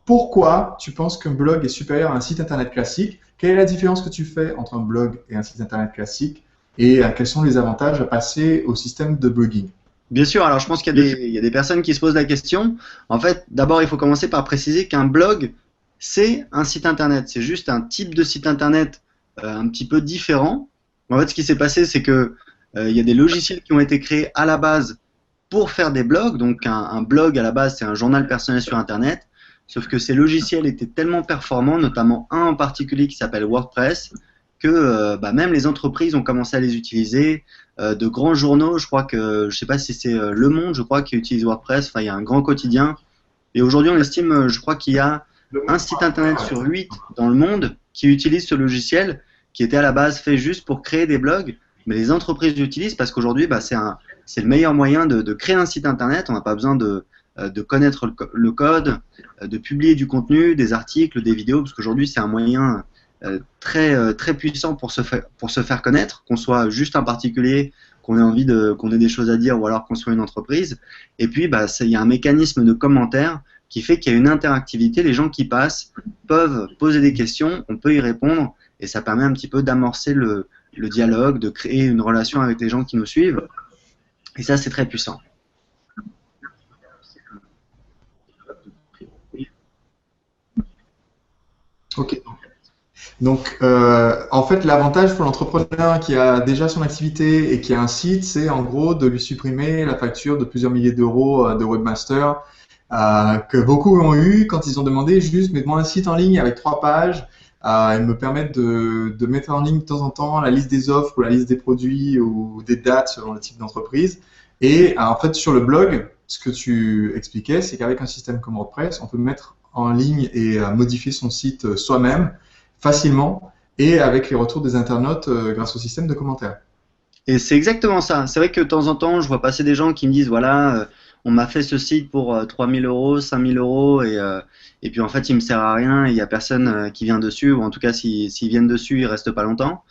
pourquoi tu penses qu'un blog est supérieur à un site internet classique? Quelle est la différence que tu fais entre un blog et un site internet classique? Et quels sont les avantages à passer au système de blogging? Bien sûr, alors je pense il y a des personnes qui se posent la question. En fait, d'abord, il faut commencer par préciser qu'un blog, c'est un site internet. C'est juste un type de site internet un petit peu différent. En fait, ce qui s'est passé, c'est que il y a des logiciels qui ont été créés à la base pour faire des blogs. Donc, un blog à la base, c'est un journal personnel sur internet. Sauf que ces logiciels étaient tellement performants, notamment un en particulier qui s'appelle WordPress, que même les entreprises ont commencé à les utiliser. De grands journaux, je crois que, je sais pas si c'est Le Monde, je crois, qui utilise WordPress. Enfin, il y a un grand quotidien. Et aujourd'hui, on estime, je crois qu'il y a un site internet sur 8 dans le monde qui utilise ce logiciel, qui était à la base fait juste pour créer des blogs. Mais les entreprises l'utilisent parce qu'aujourd'hui, c'est le meilleur moyen de créer un site internet. On n'a pas besoin de connaître le code, de publier du contenu, des articles, des vidéos, parce qu'aujourd'hui, c'est un moyen très puissant pour se faire connaître, qu'on soit juste un particulier, qu'on ait des choses à dire, ou alors qu'on soit une entreprise. Et puis, il y a un mécanisme de commentaires qui fait qu'il y a une interactivité. Les gens qui passent peuvent poser des questions, on peut y répondre, et ça permet un petit peu d'amorcer le dialogue, de créer une relation avec les gens qui nous suivent. Et ça, c'est très puissant. Ok. Donc, en fait, l'avantage pour l'entrepreneur qui a déjà son activité et qui a un site, c'est en gros de lui supprimer la facture de plusieurs milliers d'euros de webmaster que beaucoup ont eu quand ils ont demandé juste mets-moi un site en ligne avec 3 pages et me permettre de mettre en ligne de temps en temps la liste des offres ou la liste des produits ou des dates selon le type d'entreprise. Et en fait, sur le blog, ce que tu expliquais, c'est qu'avec un système comme WordPress, on peut mettre en ligne et modifier son site soi-même facilement et avec les retours des internautes grâce au système de commentaires. Et c'est exactement ça. C'est vrai que de temps en temps, je vois passer des gens qui me disent, voilà, on m'a fait ce site pour 3000 euros, 5000 euros, et puis en fait, il me sert à rien, et il y a personne qui vient dessus, ou en tout cas, s'ils viennent dessus, ils restent pas longtemps.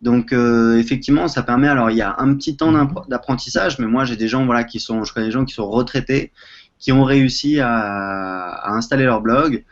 Donc, effectivement, ça permet, alors il y a un petit temps d'apprentissage, mais moi, j'ai des gens, voilà, je connais des gens qui sont retraités, qui ont réussi à installer leur blog,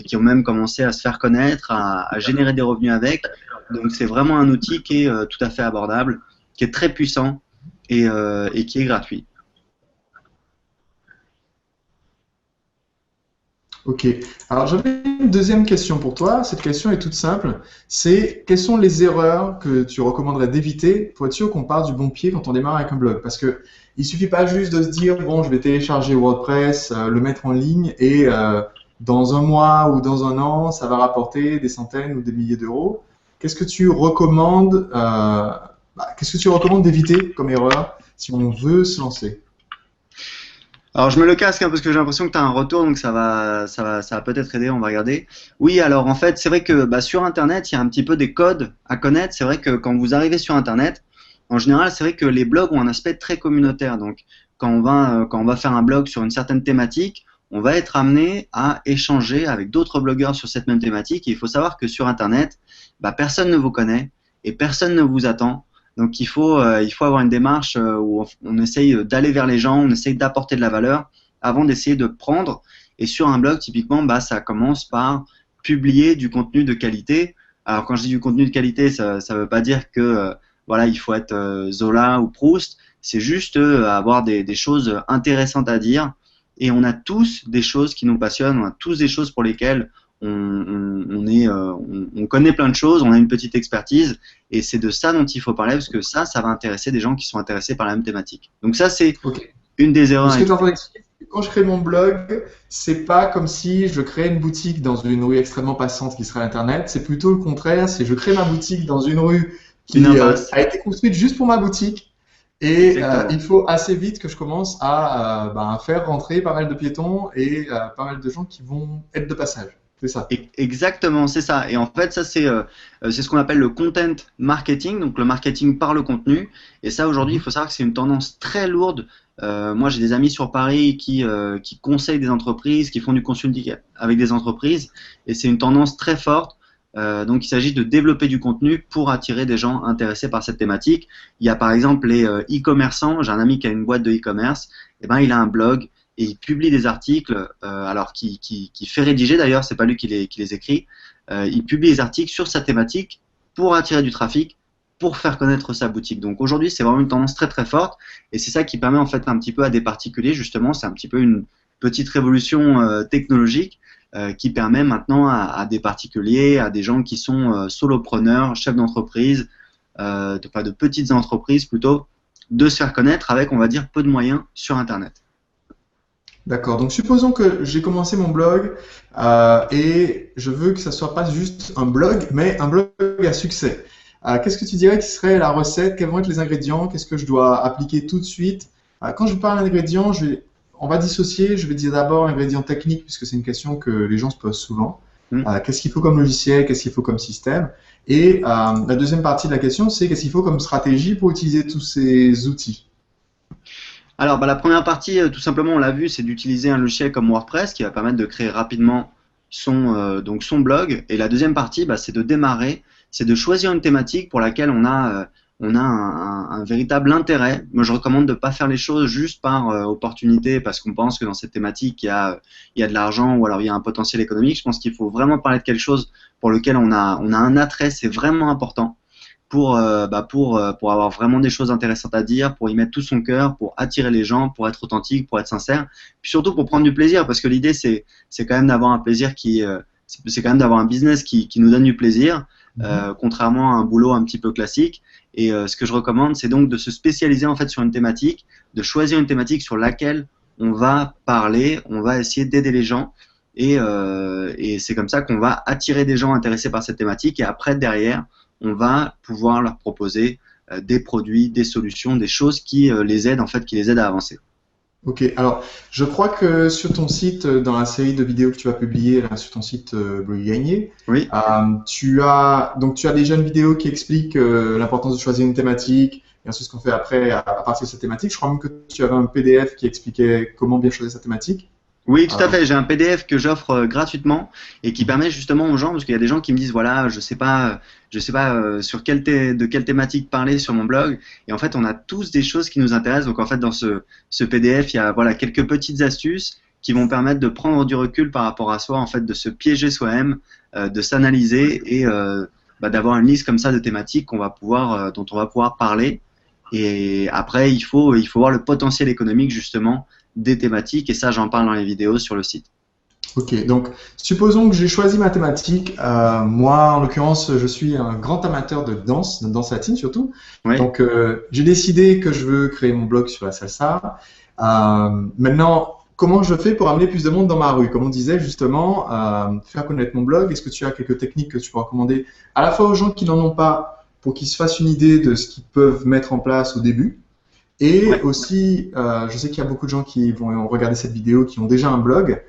qui ont même commencé à se faire connaître, à générer des revenus avec. Donc, c'est vraiment un outil qui est tout à fait abordable, qui est très puissant et qui est gratuit. Ok. Alors j'avais une deuxième question pour toi. Cette question est toute simple. C'est quelles sont les erreurs que tu recommanderais d'éviter pour être sûr qu'on part du bon pied quand on démarre avec un blog? Parce que il suffit pas juste de se dire bon, je vais télécharger WordPress, le mettre en ligne et dans un mois ou dans un an, ça va rapporter des centaines ou des milliers d'euros. Qu'est-ce que tu recommandes qu'est-ce que tu recommandes d'éviter comme erreur si on veut se lancer? Alors je me le casque hein, parce que j'ai l'impression que tu as un retour, donc ça va peut-être aider, on va regarder. Oui, alors en fait, c'est vrai que sur Internet, il y a un petit peu des codes à connaître. C'est vrai que quand vous arrivez sur Internet, en général, c'est vrai que les blogs ont un aspect très communautaire. Donc quand on va faire un blog sur une certaine thématique, on va être amené à échanger avec d'autres blogueurs sur cette même thématique. Et il faut savoir que sur Internet, personne ne vous connaît et personne ne vous attend. Donc il faut avoir une démarche où on essaye d'aller vers les gens, on essaye d'apporter de la valeur avant d'essayer de prendre. Et sur un blog, typiquement, ça commence par publier du contenu de qualité. Alors quand je dis du contenu de qualité, ça ne veut pas dire que voilà, il faut être Zola ou Proust. C'est juste avoir des choses intéressantes à dire. Et on a tous des choses qui nous passionnent, on a tous des choses pour lesquelles on connaît plein de choses, on a une petite expertise, et c'est de ça dont il faut parler, parce que ça va intéresser des gens qui sont intéressés par la même thématique. Donc ça, c'est Ok. une des erreurs. Ce que tu es en train d'expliquer, c'est que quand je crée mon blog, c'est pas comme si je créais une boutique dans une rue extrêmement passante qui serait Internet. C'est plutôt le contraire. C'est je crée ma boutique dans une rue Une qui impasse. a été construite juste pour ma boutique. Et Exactement. il faut assez vite que je commence à faire rentrer pas mal de piétons et pas mal de gens qui vont être de passage. C'est ça. Exactement, c'est ça. Et en fait, ça, c'est ce qu'on appelle le content marketing, donc le marketing par le contenu. Et ça, aujourd'hui, il Mhm. faut savoir que c'est une tendance très lourde. Moi, j'ai des amis sur Paris qui conseillent des entreprises, qui font du consulting avec des entreprises. Et c'est une tendance très forte. Donc, il s'agit de développer du contenu pour attirer des gens intéressés par cette thématique. Il y a par exemple les e-commerçants. J'ai un ami qui a une boîte de e-commerce. Eh ben, il a un blog et il publie des articles, alors qui fait rédiger d'ailleurs, c'est pas lui qui les écrit. Il publie des articles sur sa thématique pour attirer du trafic, pour faire connaître sa boutique. Donc aujourd'hui, c'est vraiment une tendance très très forte, et c'est ça qui permet en fait un petit peu à des particuliers, justement, c'est un petit peu une petite révolution technologique qui permet maintenant à des particuliers, à des gens qui sont solopreneurs, chefs d'entreprise, de petites entreprises plutôt, de se faire connaître avec, on va dire, peu de moyens sur Internet. D'accord. Donc, supposons que j'ai commencé mon blog et je veux que ça soit pas juste un blog, mais un blog à succès. Qu'est-ce que tu dirais qui serait la recette? Quels vont être les ingrédients? Qu'est-ce que je dois appliquer tout de suite? Quand je parle d'ingrédients, on va dissocier. Je vais dire d'abord ingrédients techniques, puisque c'est une question que les gens se posent souvent. Qu'est-ce qu'il faut comme logiciel? Qu'est-ce qu'il faut comme système? Et la deuxième partie de la question, c'est qu'est-ce qu'il faut comme stratégie pour utiliser tous ces outils? Alors, la première partie, tout simplement, on l'a vu, c'est d'utiliser un logiciel comme WordPress qui va permettre de créer rapidement donc son blog. Et la deuxième partie, c'est de démarrer, c'est de choisir une thématique pour laquelle on a un véritable intérêt. Moi, je recommande de ne pas faire les choses juste par opportunité parce qu'on pense que dans cette thématique, il y a de l'argent ou alors il y a un potentiel économique. Je pense qu'il faut vraiment parler de quelque chose pour lequel on a un attrait, c'est vraiment important. Pour avoir vraiment des choses intéressantes à dire, pour y mettre tout son cœur, pour attirer les gens, pour être authentique, pour être sincère, puis surtout pour prendre du plaisir, parce que l'idée c'est quand même d'avoir un plaisir c'est quand même d'avoir un business qui nous donne du plaisir, contrairement à un boulot un petit peu classique. Et ce que je recommande, c'est donc de se spécialiser en fait sur une thématique, de choisir une thématique sur laquelle on va parler, on va essayer d'aider les gens. Et c'est comme ça qu'on va attirer des gens intéressés par cette thématique, et après derrière on va pouvoir leur proposer des produits, des solutions, des choses qui les aident en fait, qui les aident à avancer. Ok, alors je crois que sur ton site, dans la série de vidéos que tu as publiées là, sur ton site Blog Gagné, Oui. tu as déjà une vidéo qui explique l'importance de choisir une thématique et ensuite ce qu'on fait après à partir de cette thématique. Je crois même que tu avais un PDF qui expliquait comment bien choisir sa thématique. Oui, tout à fait. J'ai un PDF que j'offre gratuitement et qui permet justement aux gens, parce qu'il y a des gens qui me disent voilà, je sais pas sur de quelle thématique parler sur mon blog. Et en fait, on a tous des choses qui nous intéressent. Donc en fait, dans ce PDF, il y a quelques petites astuces qui vont permettre de prendre du recul par rapport à soi, en fait, de se piéger soi-même, de s'analyser et d'avoir une liste comme ça de thématiques dont on va pouvoir parler. Et après, il faut voir le potentiel économique justement des thématiques, et ça j'en parle dans les vidéos sur le site. Ok, donc supposons que j'ai choisi ma thématique. Moi, en l'occurrence, je suis un grand amateur de danse latine surtout. Oui. Donc, j'ai décidé que je veux créer mon blog sur la salsa. Maintenant, comment je fais pour amener plus de monde dans ma rue? Comme on disait justement, faire connaître mon blog. Est-ce que tu as quelques techniques que tu peux recommander à la fois aux gens qui n'en ont pas pour qu'ils se fassent une idée de ce qu'ils peuvent mettre en place au début? Et aussi, je sais qu'il y a beaucoup de gens qui vont regarder cette vidéo qui ont déjà un blog.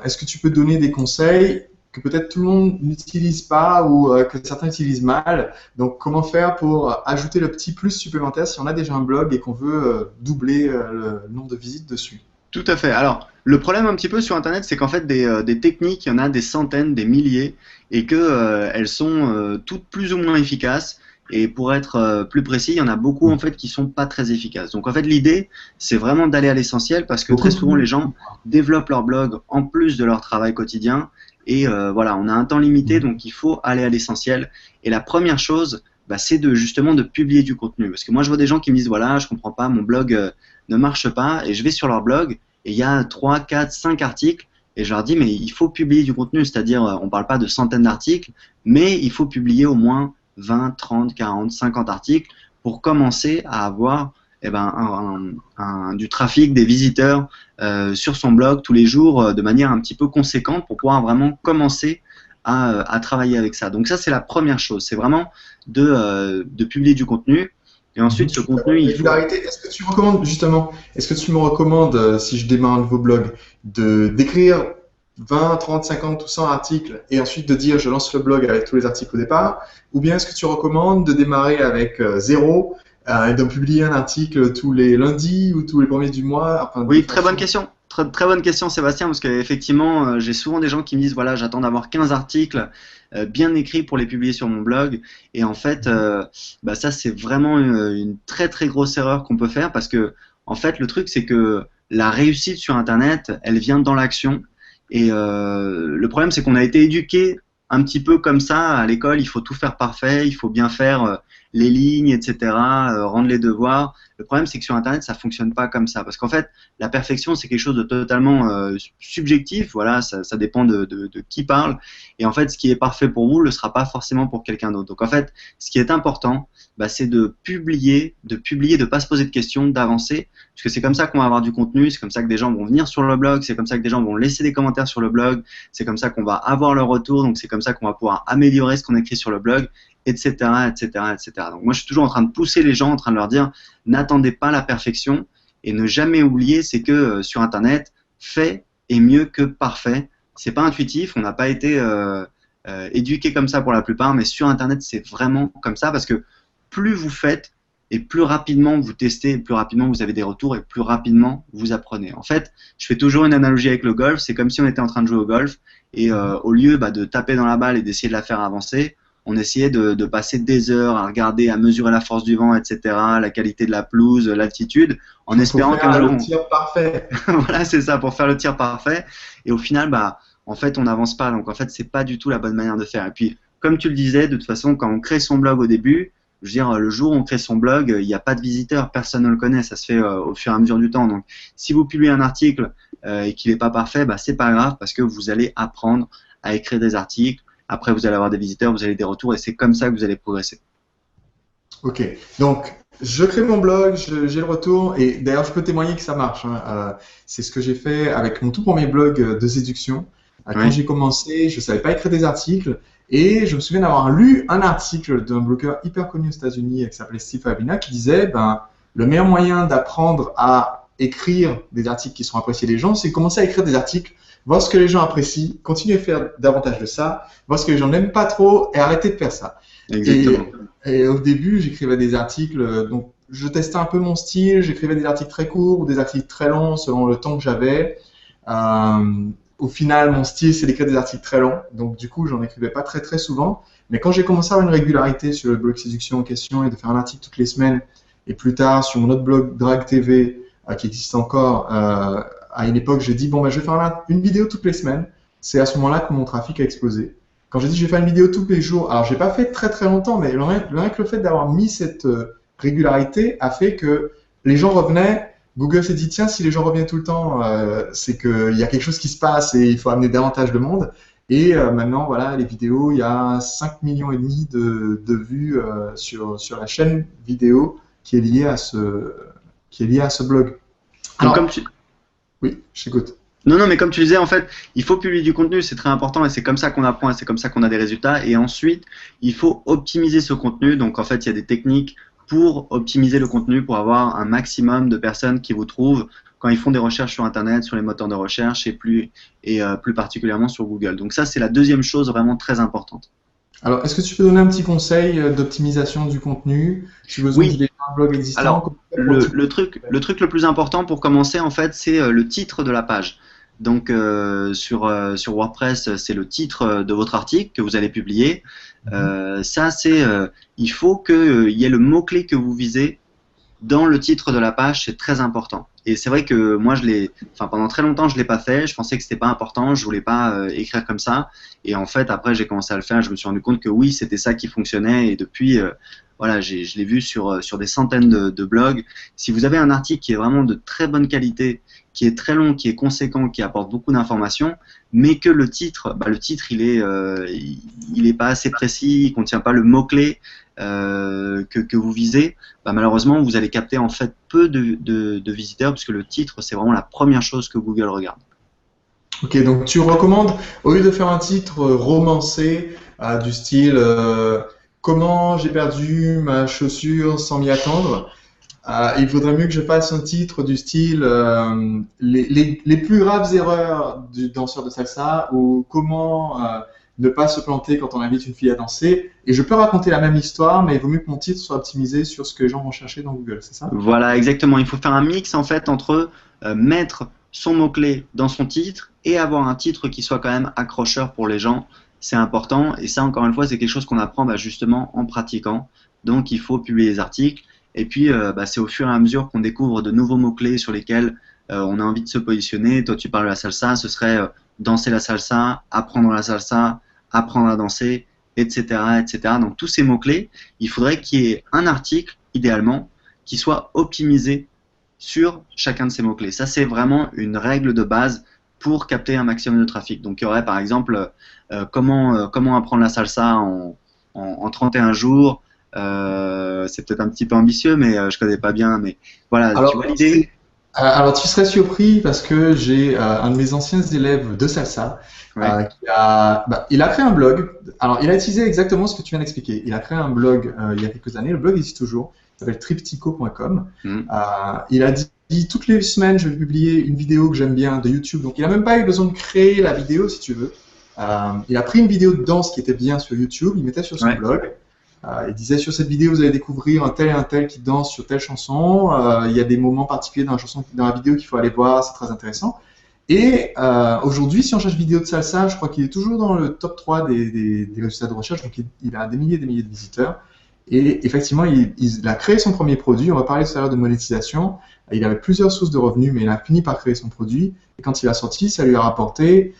Est-ce que tu peux donner des conseils que peut-être tout le monde n'utilise pas ou que certains utilisent mal? Donc, comment faire pour ajouter le petit plus supplémentaire si on a déjà un blog et qu'on veut doubler le nombre de visites dessus? Tout à fait. Alors, le problème un petit peu sur Internet, c'est qu'en fait, des techniques, il y en a des centaines, des milliers, et que elles sont toutes plus ou moins efficaces. Et pour être plus précis, il y en a beaucoup en fait qui sont pas très efficaces. Donc en fait, l'idée, c'est vraiment d'aller à l'essentiel parce que très souvent les gens développent leur blog en plus de leur travail quotidien. Et voilà, on a un temps limité, donc il faut aller à l'essentiel. Et la première chose, c'est justement de publier du contenu. Parce que moi, je vois des gens qui me disent voilà, je comprends pas, mon blog ne marche pas, et je vais sur leur blog et il y a 3, 4, 5 articles. Et je leur dis mais il faut publier du contenu, c'est-à-dire on parle pas de centaines d'articles, mais il faut publier au moins 20, 30, 40, 50 articles pour commencer à avoir du trafic, des visiteurs sur son blog tous les jours de manière un petit peu conséquente pour pouvoir vraiment commencer à travailler avec ça. Donc ça, c'est la première chose, c'est vraiment de publier du contenu. Et ensuite, ce contenu, il faut... Est-ce que tu recommandes, justement, est-ce que tu me recommandes, si je démarre un nouveau blog, d'écrire 20, 30, 50 ou 100 articles et ensuite de dire je lance le blog avec tous les articles au départ? Ou bien est-ce que tu recommandes de démarrer avec zéro et de publier un article tous les lundis ou tous les premiers du mois? Oui, très bonne question. Très bonne question, Sébastien, parce qu'effectivement, j'ai souvent des gens qui me disent voilà, j'attends d'avoir 15 articles bien écrits pour les publier sur mon blog. Et en fait, ça, c'est vraiment une très très grosse erreur qu'on peut faire parce que, en fait, le truc, c'est que la réussite sur Internet, elle vient dans l'action. Et le problème, c'est qu'on a été éduqué un petit peu comme ça à l'école. Il faut tout faire parfait, il faut bien faire les lignes, etc., rendre les devoirs. Le problème, c'est que sur Internet, ça fonctionne pas comme ça. Parce qu'en fait, la perfection, c'est quelque chose de totalement subjectif. Voilà, ça dépend de qui parle. Et en fait, ce qui est parfait pour vous ne le sera pas forcément pour quelqu'un d'autre. Donc en fait, ce qui est important, bah, c'est de publier, de pas se poser de questions, d'avancer. Parce que c'est comme ça qu'on va avoir du contenu, c'est comme ça que des gens vont venir sur le blog, c'est comme ça que des gens vont laisser des commentaires sur le blog, c'est comme ça qu'on va avoir leur retour, donc c'est comme ça qu'on va pouvoir améliorer ce qu'on écrit sur le blog, etc., etc., etc. Donc moi, je suis toujours en train de pousser les gens, en train de leur dire, n'attendez pas la perfection et ne jamais oublier, c'est que sur Internet, fait est mieux que parfait. C'est pas intuitif, on n'a pas été éduqué comme ça pour la plupart, mais sur Internet, c'est vraiment comme ça parce que plus vous faites et plus rapidement vous testez, plus rapidement vous avez des retours et plus rapidement vous apprenez. En fait, je fais toujours une analogie avec le golf, c'est comme si on était en train de jouer au golf et au lieu de taper dans la balle et d'essayer de la faire avancer, on essayait de passer des heures à regarder, à mesurer la force du vent, etc., la qualité de la pelouse, l'altitude, en espérant qu'un jour... le tir parfait. Voilà, c'est ça, pour faire le tir parfait. Et au final, en fait, on n'avance pas. Donc, en fait, c'est pas du tout la bonne manière de faire. Et puis, comme tu le disais, de toute façon, quand on crée son blog au début, je veux dire, le jour où on crée son blog, il n'y a pas de visiteurs, personne ne le connaît, ça se fait au fur et à mesure du temps. Donc, si vous publiez un article et qu'il n'est pas parfait, c'est pas grave parce que vous allez apprendre à écrire des articles. Après, vous allez avoir des visiteurs, vous avez des retours et c'est comme ça que vous allez progresser. Ok, donc je crée mon blog, j'ai le retour et d'ailleurs je peux témoigner que ça marche. Hein. C'est ce que j'ai fait avec mon tout premier blog de séduction. Quand j'ai commencé, je savais pas écrire des articles et je me souviens d'avoir lu un article d'un blogueur hyper connu aux États-Unis qui s'appelait Steve Fabina qui disait le meilleur moyen d'apprendre à écrire des articles qui sont appréciés des gens, c'est commencer à écrire des articles, voir ce que les gens apprécient, continuer à faire davantage de ça, voir ce que les gens n'aiment pas trop et arrêter de faire ça. Exactement. Et au début, j'écrivais des articles, donc je testais un peu mon style, j'écrivais des articles très courts ou des articles très longs selon le temps que j'avais. Au final, mon style, c'est d'écrire des articles très longs, donc du coup, j'en écrivais pas très très souvent. Mais quand j'ai commencé à avoir une régularité sur le blog Séduction en question et de faire un article toutes les semaines, et plus tard sur mon autre blog Drag TV, qui existe encore, à une époque, j'ai dit je vais faire une vidéo toutes les semaines. C'est à ce moment-là que mon trafic a explosé. Quand j'ai dit je vais faire une vidéo tous les jours, alors j'ai pas fait très très longtemps, mais rien que le fait d'avoir mis cette régularité a fait que les gens revenaient. Google s'est dit tiens, si les gens reviennent tout le temps, c'est qu'il y a quelque chose qui se passe et il faut amener davantage de monde. Et maintenant, voilà, les vidéos, il y a 5,5 millions de vues sur la chaîne vidéo qui est liée à ce blog. Alors, oui, je t'écoute. Non, mais comme tu disais, en fait, il faut publier du contenu, c'est très important et c'est comme ça qu'on apprend et c'est comme ça qu'on a des résultats. Et ensuite, il faut optimiser ce contenu. Donc, en fait, il y a des techniques pour optimiser le contenu, pour avoir un maximum de personnes qui vous trouvent quand ils font des recherches sur Internet, sur les moteurs de recherche et plus particulièrement sur Google. Donc ça, c'est la deuxième chose vraiment très importante. Alors, est-ce que tu peux donner un petit conseil d'optimisation du contenu? J'ai besoin de un blog existant. Alors, le truc le plus important pour commencer, en fait, c'est le titre de la page. Donc, sur WordPress, c'est le titre de votre article que vous allez publier. Ça, il faut qu'il y ait le mot-clé que vous visez dans le titre de la page, c'est très important. Et c'est vrai que moi, pendant très longtemps, je l'ai pas fait. Je pensais que c'était pas important. Je voulais pas écrire comme ça. Et en fait, après, j'ai commencé à le faire. Je me suis rendu compte que oui, c'était ça qui fonctionnait. Et depuis, voilà, je l'ai vu sur des centaines de blogs. Si vous avez un article qui est vraiment de très bonne qualité, qui est très long, qui est conséquent, qui apporte beaucoup d'informations, mais que le titre, il est pas assez précis, il contient pas le mot-clé que vous visez, malheureusement, vous allez capter en fait peu de visiteurs, parce que le titre, c'est vraiment la première chose que Google regarde. Ok, donc tu recommandes, au lieu de faire un titre romancé du style comment j'ai perdu ma chaussure sans m'y attendre, il vaudrait mieux que je fasse un titre du style les plus graves erreurs du danseur de salsa ou comment ne pas se planter quand on invite une fille à danser. Et je peux raconter la même histoire, mais il vaut mieux que mon titre soit optimisé sur ce que les gens vont chercher dans Google, c'est ça? Voilà, exactement. Il faut faire un mix en fait entre mettre son mot-clé dans son titre et avoir un titre qui soit quand même accrocheur pour les gens. C'est important. Et ça, encore une fois, c'est quelque chose qu'on apprend justement en pratiquant. Donc, il faut publier les articles. Et puis, c'est au fur et à mesure qu'on découvre de nouveaux mots-clés sur lesquels on a envie de se positionner. Toi, tu parles de la salsa, ce serait danser la salsa, apprendre la salsa, apprendre à danser, etc., etc. Donc tous ces mots-clés, il faudrait qu'il y ait un article, idéalement, qui soit optimisé sur chacun de ces mots-clés. Ça, c'est vraiment une règle de base pour capter un maximum de trafic. Donc il y aurait par exemple comment apprendre la salsa en 31 jours. C'est peut-être un petit peu ambitieux, mais je connais pas bien. Mais voilà, tu vois Alors, l'idée? alors, tu serais surpris parce que j'ai un de mes anciens élèves de salsa Ouais. il a créé un blog. Alors, il a utilisé exactement ce que tu viens d'expliquer. Il a créé un blog il y a quelques années. Le blog existe toujours. Il s'appelle triptycho.com. Mhm. Il a dit toutes les semaines, je vais publier une vidéo que j'aime bien de YouTube. Donc, il n'a même pas eu besoin de créer la vidéo, si tu veux. Il a pris une vidéo de danse qui était bien sur YouTube. Il mettait sur son Ouais. blog. Il disait sur cette vidéo, vous allez découvrir un tel et un tel qui danse sur telle chanson. Il y a des moments particuliers dans la vidéo qu'il faut aller voir, c'est très intéressant. Et aujourd'hui, si on cherche vidéo de salsa, je crois qu'il est toujours dans le top 3 des résultats de recherche, donc il a des milliers et des milliers de visiteurs. Et effectivement, il a créé son premier produit. On va parler tout à l'heure de monétisation. Il avait plusieurs sources de revenus, mais il a fini par créer son produit. Et quand il a sorti, ça lui a rapporté,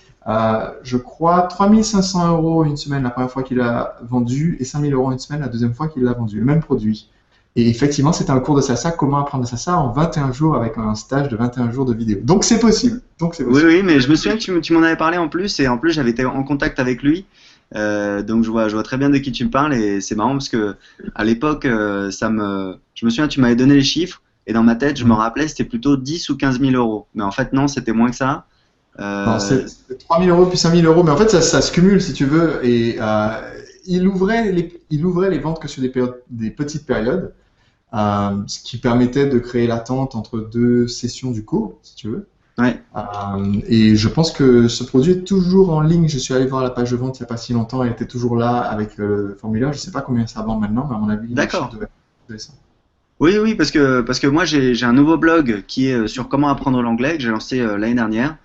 je crois, 3500 € une semaine la première fois qu'il a vendu et 5000 € une semaine la deuxième fois qu'il l'a vendu, le même produit. Et effectivement, c'était un cours de salsa, comment apprendre le salsa en 21 jours avec un stage de 21 jours de vidéo. Donc c'est possible. Donc c'est Oui, possible. oui, mais je me souviens que tu m'en avais parlé en plus, et en plus j'avais été en contact avec lui. Donc je vois très bien de qui tu me parles, et c'est marrant parce que à l'époque, je me souviens, tu m'avais donné les chiffres, et dans ma tête, je me rappelais, c'était plutôt 10 ou 15 000 euros. Mais en fait, non, c'était moins que ça. Non, Euh, c'est 3000 € puis 5000 €, mais en fait, ça se cumule si tu veux. Et il ouvrait les ventes que sur des petites périodes, ce qui permettait de créer l'attente entre deux sessions du cours, si tu veux. ouais, Et je pense que ce produit est toujours en ligne. Je suis allé voir la page de vente il n'y a pas si longtemps. Elle était toujours là avec le formulaire. Je ne sais pas combien ça vend maintenant, mais à mon avis, les chiffres d'accord. devaient être intéressants. Oui, oui, parce que moi j'ai un nouveau blog qui est sur comment apprendre l'anglais que j'ai lancé l'année dernière.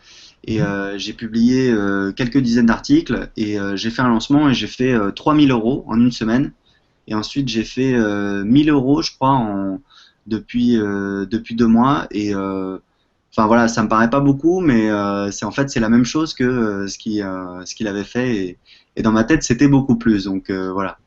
Et j'ai publié quelques dizaines d'articles, et j'ai fait un lancement, et j'ai fait 3000 euros en une semaine. Et ensuite, j'ai fait 1000 euros, je crois, depuis 2 mois. Et enfin voilà, ça me paraît pas beaucoup, mais c'est la même chose que ce qu'il avait fait. Et dans ma tête, c'était beaucoup plus. Donc voilà.